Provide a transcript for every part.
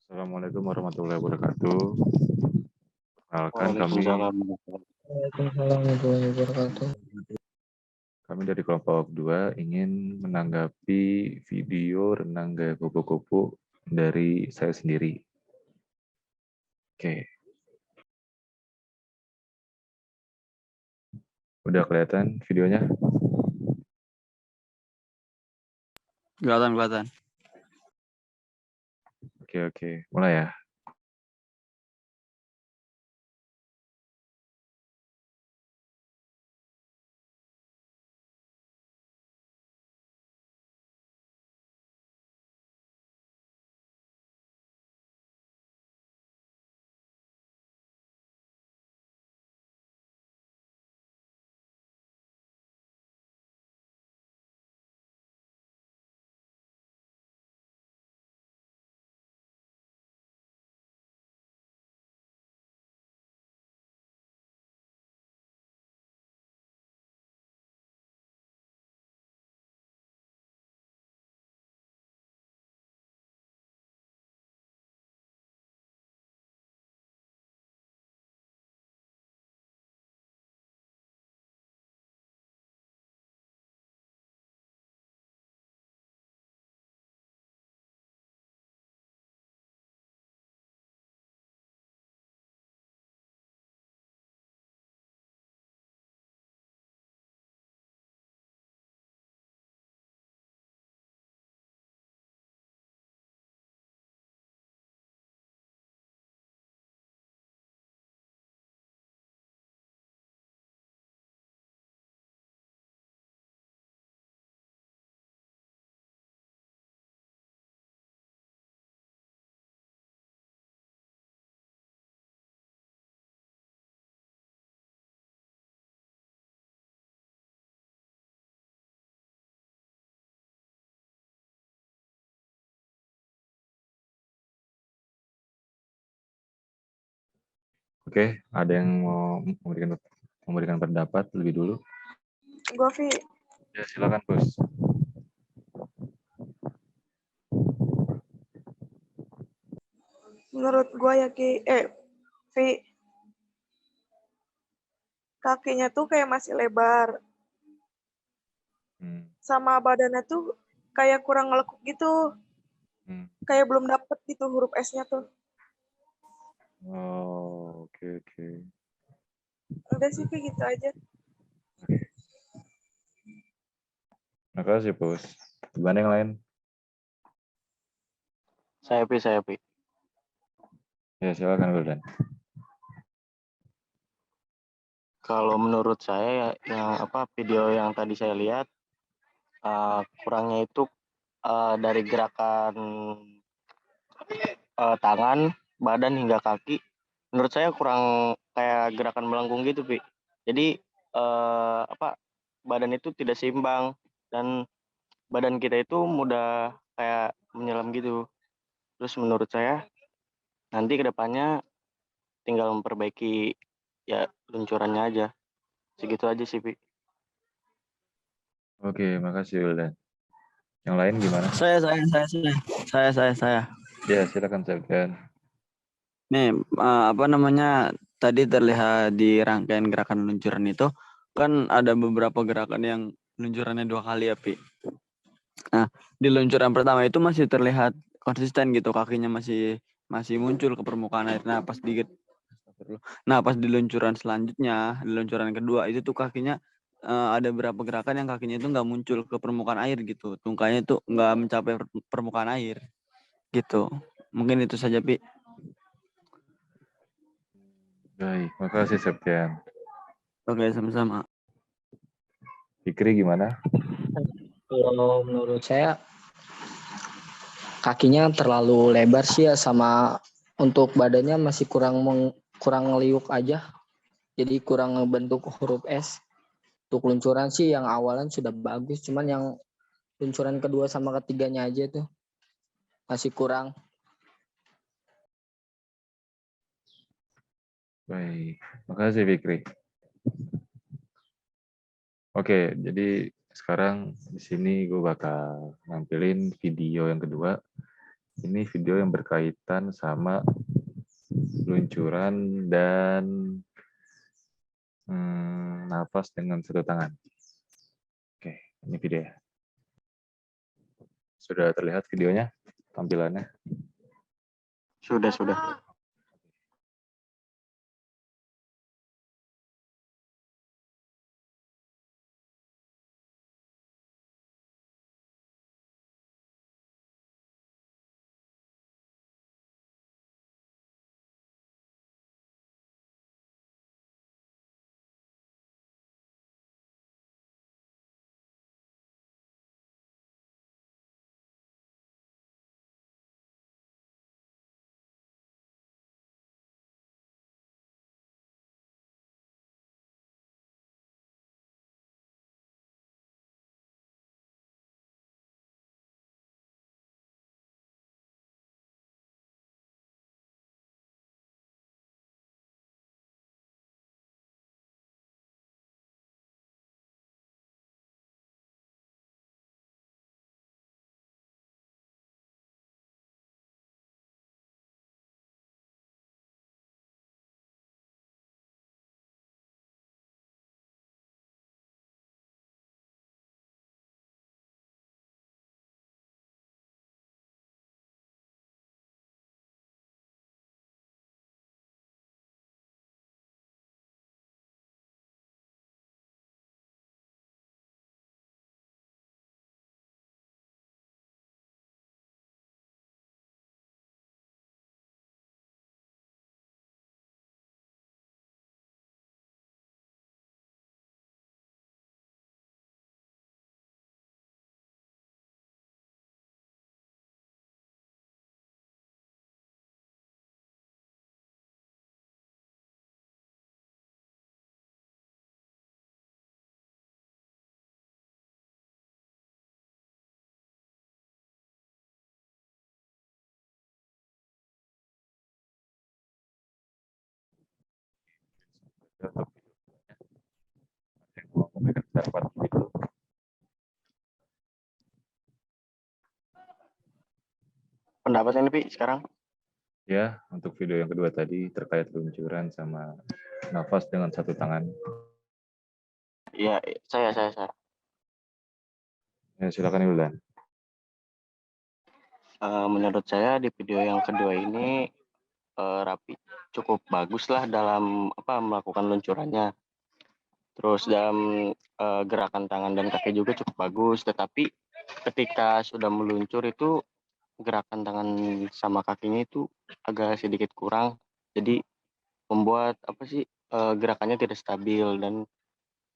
Assalamualaikum warahmatullahi wabarakatuh. Perkenalkan Waalaikumsalam. Waalaikumsalam warahmatullahi wabarakatuh. kami dari kelompok 2 ingin menanggapi video renang gaya kupu-kupu dari saya sendiri. Oke. Udah kelihatan videonya? Kelihatan. Oke. Mulai ya. Oke, ada yang mau memberikan pendapat lebih dulu? Gue, Vi. Ya, silakan, Bos. Menurut gue ya, Vi, kakinya tuh kayak masih lebar. Sama badannya tuh kayak kurang ngelekuk gitu. Kayak belum dapet gitu huruf S-nya tuh. Oh, oke. Udah sih, Vi, gitu aja. Makasih, Bos. Gimana yang lain? Saya Pi. Ya, silakan, Wildan. Kalau menurut saya video yang tadi saya lihat kurangnya itu dari gerakan tangan, badan hingga kaki. Menurut saya kurang kayak gerakan melengkung gitu, Pi. Jadi badan itu tidak seimbang dan badan kita itu mudah kayak menyelam gitu. Terus menurut saya nanti kedepannya tinggal memperbaiki ya luncurannya aja. Segitu aja sih, Pi. Oke, makasih, Wildan. Yang lain gimana? Saya. Ya, silakan, Septian. Nih, tadi terlihat di rangkaian gerakan luncuran itu, kan ada beberapa gerakan yang luncurannya 2 kali ya, Pi. Nah, di luncuran pertama itu masih terlihat konsisten gitu, kakinya masih muncul ke permukaan air. Nah, pas di luncuran selanjutnya, di luncuran kedua, itu tuh kakinya ada beberapa gerakan yang kakinya itu nggak muncul ke permukaan air gitu. Tungkanya itu nggak mencapai permukaan air gitu. Mungkin itu saja, Pi. Baik, makasih, Septian. Oke, sama-sama. Fikri gimana? Kalau menurut saya kakinya terlalu lebar sih ya, sama untuk badannya masih kurang ngeliuk aja. Jadi kurang ngebentuk huruf S. Untuk luncuran sih yang awalan sudah bagus, cuman yang luncuran kedua sama ketiganya aja tuh masih kurang. Baik, makasih Fikri. Oke, jadi sekarang di sini gue bakal nampilin video yang kedua Ini video yang berkaitan sama luncuran dan nafas dengan satu tangan. Oke, ini video ya. Sudah terlihat videonya, tampilannya? Sudah. Mau memberikan pendapat gitu. Pendapatnya nih, Pi, sekarang? Ya, untuk video yang kedua tadi terkait luncuran sama nafas dengan satu tangan. Iya, saya. Ya, silakan Yulan. Menurut saya di video yang kedua ini Raffi cukup bagus lah dalam melakukan luncurannya. Terus dalam gerakan tangan dan kaki juga cukup bagus. Tetapi ketika sudah meluncur itu gerakan tangan sama kakinya itu agak sedikit kurang. Jadi membuat gerakannya tidak stabil dan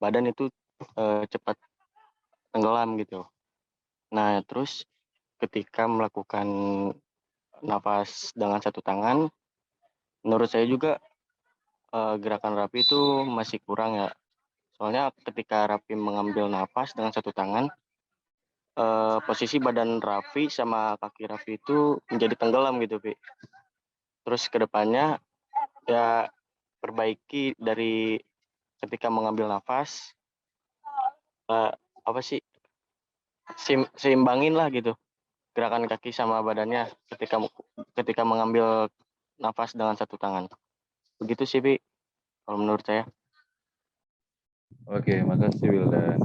badan itu cepat tenggelam gitu. Nah, terus ketika melakukan nafas dengan satu tangan, menurut saya juga gerakan Raffi itu masih kurang ya. Soalnya ketika Raffi mengambil nafas dengan satu tangan, posisi badan Raffi sama kaki Raffi itu menjadi tenggelam gitu, Pi. Terus ke depannya ya perbaiki dari ketika mengambil nafas, seimbangin lah gitu gerakan kaki sama badannya ketika mengambil nafas dengan satu tangan. Begitu sih, Pi, kalau menurut saya. Oke, makasih Wildan.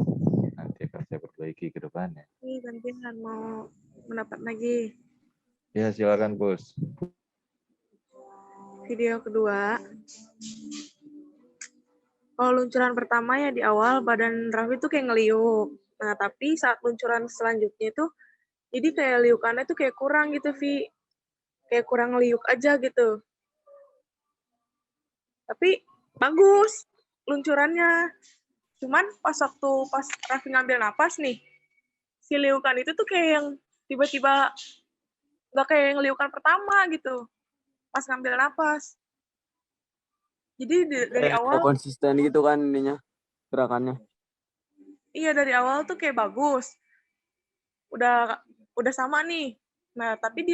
Nanti akan saya perbaiki ke depannya. Nih, gantian mau mendapat lagi. Ya, silakan Bos. Video kedua. Kalau luncuran pertama ya di awal badan Raffi tuh kayak ngeliuk. Nah, tapi saat luncuran selanjutnya itu jadi kayak liukannya tuh kayak kurang gitu, Vi. Kayak kurang ngeliuk aja gitu. Tapi bagus luncurannya. Cuman pas Raffi ngambil napas nih, si liukan itu tuh kayak yang tiba-tiba nggak kayak yang liukan pertama gitu. Pas ngambil napas. Jadi dari awal konsisten gitu kan ininya gerakannya. Iya, dari awal tuh kayak bagus. Udah sama nih. Nah, tapi di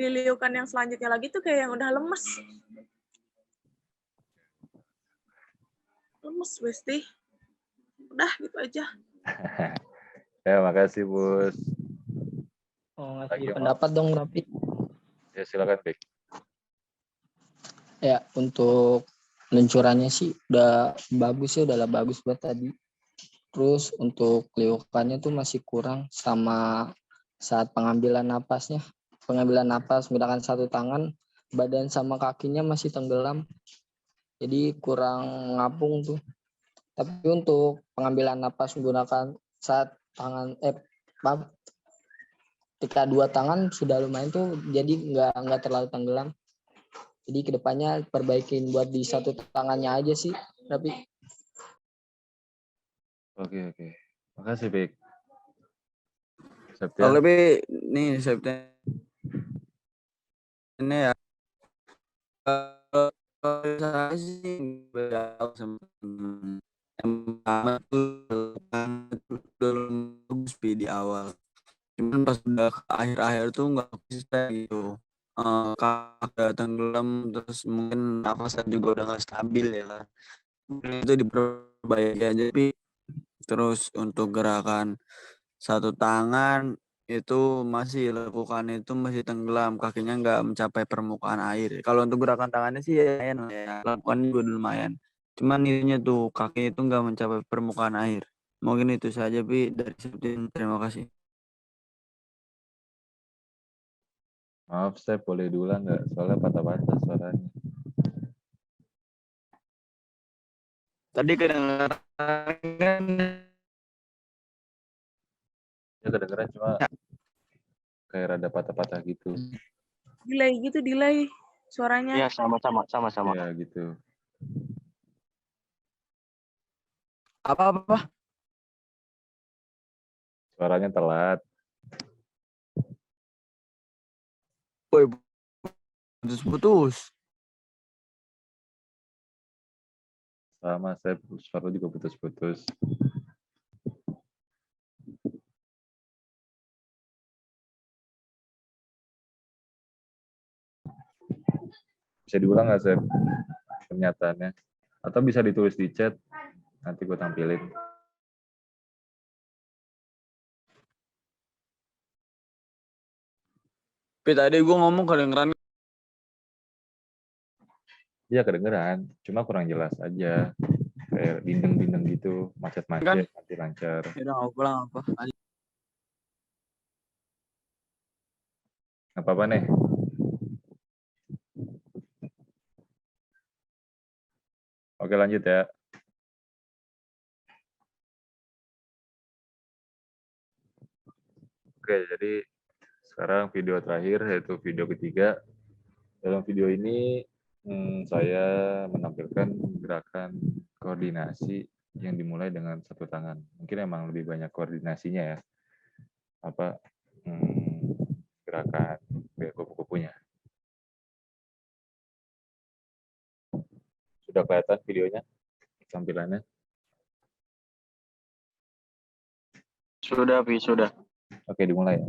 liukan yang selanjutnya lagi tuh kayak yang udah lemes. Lemes, Besti. Udah, gitu aja. Ya, makasih Bos. Ngasih pendapat dong, Raffi. Ya silakan Pik. Ya, untuk luncurannya sih udah bagus ya, udah bagus buat tadi. Terus untuk liukannya tuh masih kurang sama saat pengambilan napasnya. Pengambilan napas menggunakan satu tangan, badan sama kakinya masih tenggelam. Jadi kurang ngapung tuh. Tapi untuk pengambilan napas menggunakan saat tangan maaf, ketika dua tangan sudah lumayan tuh, jadi nggak terlalu tenggelam. Jadi kedepannya perbaikin buat di satu tangannya aja sih, tapi Oke. Makasih Pik. Oke, Septian. tapi nih Septian ini ya kalau saya sih beda sama temen. Yang pertama tuh bagus Pi, di awal. Cuman pas udah ke akhir-akhir tuh nggak konsisten gitu. Kagak tenggelam, terus mungkin nafasnya juga udah nggak stabil ya kan. Mungkin itu diperbaiki aja Pi. Terus untuk gerakan satu tangan itu masih lakukan itu masih tenggelam, kakinya nggak mencapai permukaan air. Kalau untuk gerakan tangannya sih ya lumayan lah ya, lakukan juga lumayan. Cuman ininya tuh kaki itu nggak mencapai permukaan air. Mungkin itu saja Pi dari Septin. Terima kasih. Maaf Sep, boleh diulang nggak? Soalnya patah-patah suaranya. Tadi kedengaran kan Ya kedengeran cuma kayak rada patah-patah gitu. Delay suaranya. Iya, sama. Ya gitu. apa? Suaranya telat. Woi, putus-putus. Sama Sep, suara juga putus-putus. Bisa diulang nggak Sep pernyataannya? Atau bisa ditulis di chat, nanti gue tampilin. Pi tadi gue ngomong kedengeran. Iya kedengeran, cuma kurang jelas aja. Kayak bindeng-bindeng gitu, Kan? macet-macet, nanti lancar. Ya udah nggak pulang apa. Nggak apa-apa nih. Oke lanjut ya. Oke, jadi sekarang video terakhir, yaitu video ketiga. Dalam video ini saya menampilkan gerakan koordinasi yang dimulai dengan satu tangan. Mungkin emang lebih banyak koordinasinya ya. Gerakan kupu-kupunya. Sudah kelihatan videonya, tampilannya? Sudah, Pi, sudah. Oke, dimulai ya.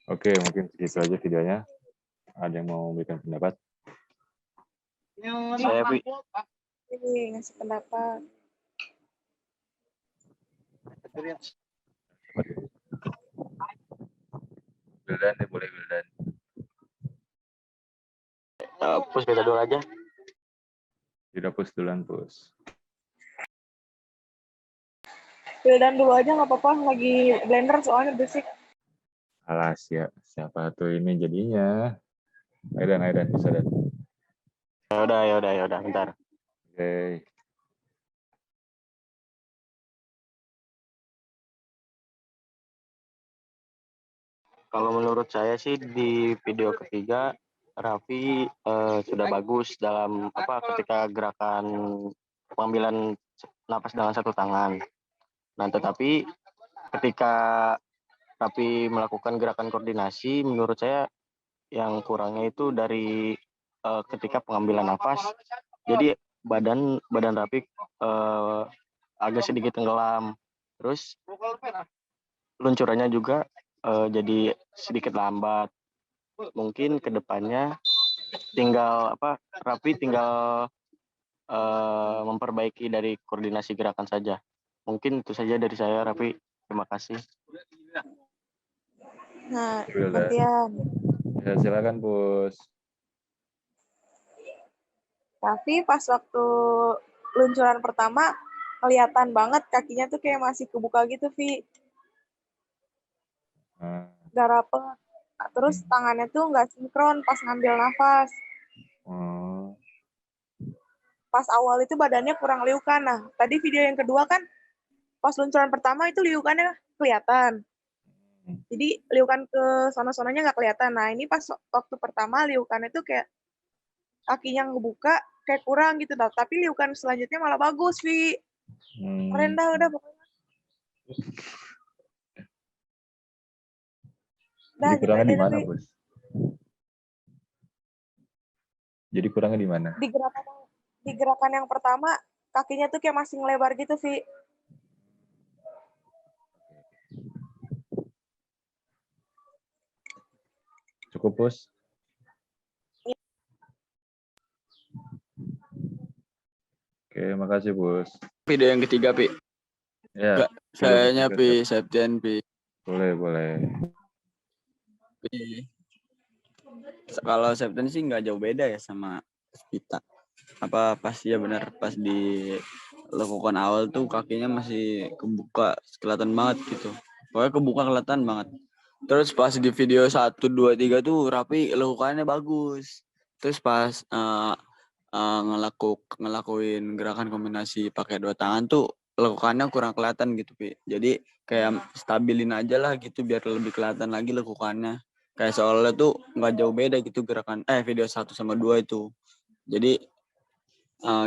Oke, mungkin segitu aja videonya. Ada yang mau memberikan pendapat? Saya Pi. Ini ngasih pendapat. Wildan, ya boleh Wildan. Pus beta dulu aja. Tidak pus duluan, pus. Wildan dulu aja nggak apa-apa, lagi blender soalnya berisik. Alas ya, siapa tuh ini jadinya? Aidan, bisa dan. Ya udah, bentar. Oke. Kalau menurut saya sih di video ketiga Raffi sudah bagus dalam ketika gerakan pengambilan napas dengan satu tangan. Nah, tetapi ketika Raffi melakukan gerakan koordinasi, menurut saya yang kurangnya itu dari ketika pengambilan napas. Jadi badan Raffi agak sedikit tenggelam. Terus luncurannya juga jadi sedikit lambat. Mungkin kedepannya Raffi tinggal memperbaiki dari koordinasi gerakan saja. Mungkin itu saja dari saya, Raffi. Terima kasih. Nah, Wildan. gantian. Ya, silakan, pus. Tapi pas waktu luncuran pertama, kelihatan banget kakinya tuh kayak masih kebuka gitu, Vi. Gak rapet. Terus tangannya tuh nggak sinkron pas ngambil nafas. Pas awal itu badannya kurang liukan. Nah, tadi video yang kedua kan, pas luncuran pertama itu liukannya kelihatan. Jadi liukan ke sono-sononya nggak kelihatan. Nah, ini pas waktu pertama liukannya tuh kayak kakinya ngebuka, kayak kurang gitu. Tapi liukan selanjutnya malah bagus, Vi. Keren dah udah pokoknya. Jadi kurangnya di mana, Bos? Jadi kurangnya di mana? Di gerakan yang pertama, kakinya tuh kayak masih ngelebar gitu, Vi. Cukup, Bos? Oke, makasih, Bos. Video yang ketiga, Pi. Ya. Sayanya Pi, Septian, Pi. Boleh. Pi. Kalau Septian sih nggak jauh beda ya sama kita. Pasti ya benar, pas di lekukan awal tuh kakinya masih kebuka, kelihatan banget gitu. Pokoknya kebuka kelihatan banget. Terus pas di video 1, 2, 3 tuh Raffi lekukannya bagus. Terus pas ngelakuin gerakan kombinasi pakai 2 tangan tuh lekukannya kurang kelihatan gitu, Pi. Jadi kayak stabilin aja lah gitu biar lebih kelihatan lagi lekukannya. Kayak soalnya tuh nggak jauh beda gitu gerakan video 1 sama 2 itu. Jadi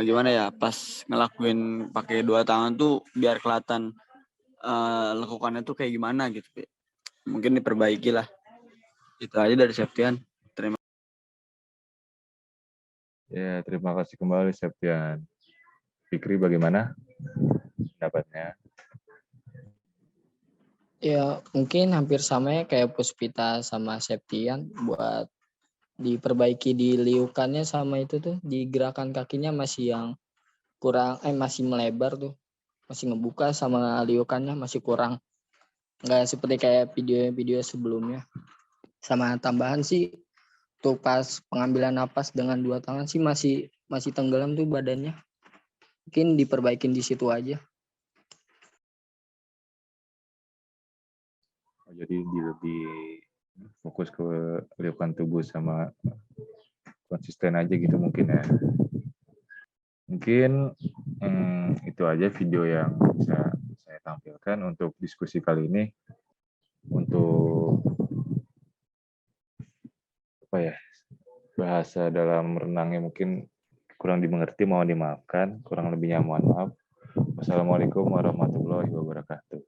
gimana ya, pas ngelakuin pakai 2 tangan tuh biar kelihatan lekukannya tuh kayak gimana gitu, Pi. Mungkin diperbaiki lah. Itu aja dari Septian. Terima kasih kembali, Septian. Fikri bagaimana pendapatnya? Ya mungkin hampir sama ya kayak Puspita sama Septian, buat diperbaiki di liukannya sama itu tuh, di gerakan kakinya masih yang kurang, masih melebar tuh, masih ngebuka sama liukannya masih kurang, nggak seperti kayak video-video sebelumnya. Sama tambahan sih, tuh pas pengambilan napas dengan 2 tangan sih masih tenggelam tuh badannya, mungkin diperbaikin di situ aja. Jadi lebih fokus ke liukan tubuh sama konsisten aja gitu mungkin ya. Mungkin itu aja video yang bisa saya tampilkan untuk diskusi kali ini. Untuk bahasa dalam renangnya mungkin kurang dimengerti, mohon dimaafkan. Kurang lebihnya mohon maaf. Wassalamualaikum warahmatullahi wabarakatuh.